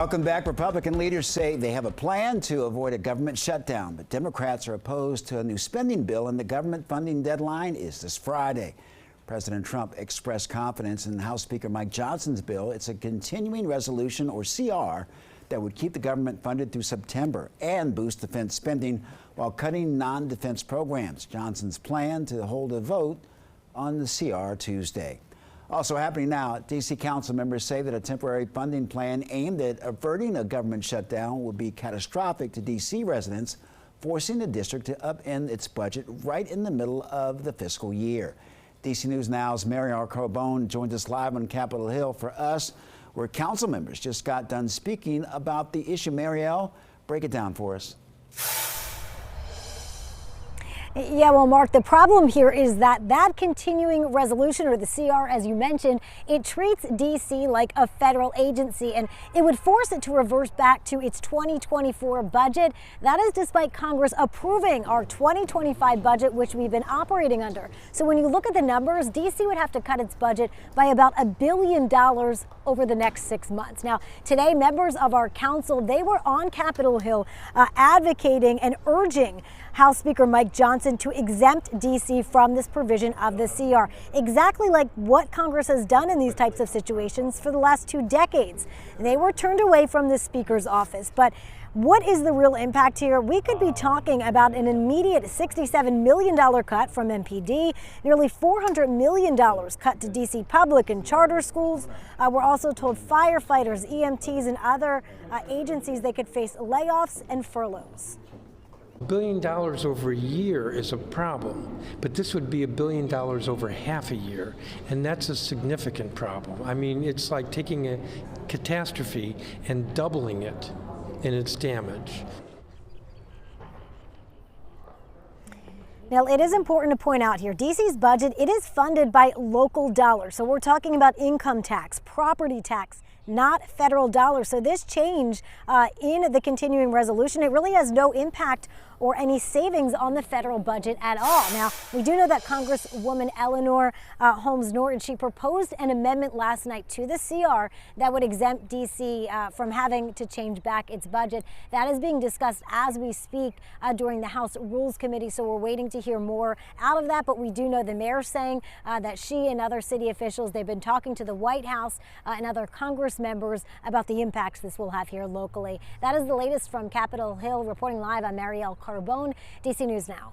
Welcome back. Republican leaders say they have a plan to avoid a government shutdown, but Democrats are opposed to a new spending bill, and the government funding deadline is this Friday. President Trump expressed confidence in House Speaker Mike Johnson's bill. It's a continuing resolution, or CR, that would keep the government funded through September and boost defense spending while cutting non-defense programs. Johnson's plan to hold a vote on the CR Tuesday. Also happening now, D.C. council members say that a temporary funding plan aimed at averting a government shutdown would be catastrophic to D.C. residents, forcing the district to upend its budget right in the middle of the fiscal year. D.C. News Now's Mariel Carbone joins us live on Capitol Hill for us, where council members just got done speaking about the issue. Mariel, break it down for us. Yeah, well, Mark, the problem here is that continuing resolution, or the CR, as you mentioned, it treats D.C. like a federal agency, and it would force it to reverse back to its 2024 budget. That is despite Congress approving our 2025 budget, which we've been operating under. So when you look at the numbers, D.C. would have to cut its budget by about $1 billion over the next 6 months. Now, today, members of our council, they were on Capitol Hill advocating and urging House Speaker Mike Johnson to exempt D.C. from this provision of the CR, exactly like what Congress has done in these types of situations for the last 2 decades. They were turned away from the Speaker's office. But what is the real impact here? We could be talking about an immediate $67 million cut from MPD, nearly $400 million cut to D.C. public and charter schools. We're also told firefighters, EMTs, and other agencies, they could face layoffs and furloughs. $1 billion over a year is a problem, but this would be $1 billion over half a year, and that's a significant problem. I mean, it's like taking a catastrophe and doubling it in its damage. Now, it is important to point out here, D.C.'s budget, it is funded by local dollars. So we're talking about income tax, property tax, not federal dollars. So this change in the continuing resolution, it really has no impact or any savings on the federal budget at all. Now, we do know that Congresswoman Eleanor Holmes Norton, she proposed an amendment last night to the CR that would exempt D.C. From having to change back its budget. That is being discussed as we speak during the House Rules Committee, so we're waiting to hear more out of that. But we do know the mayor saying that she and other city officials, they've been talking to the White House and other Congress members about the impacts this will have here locally. That is the latest from Capitol Hill. Reporting live, I'm Mariel Carbone, DC News Now.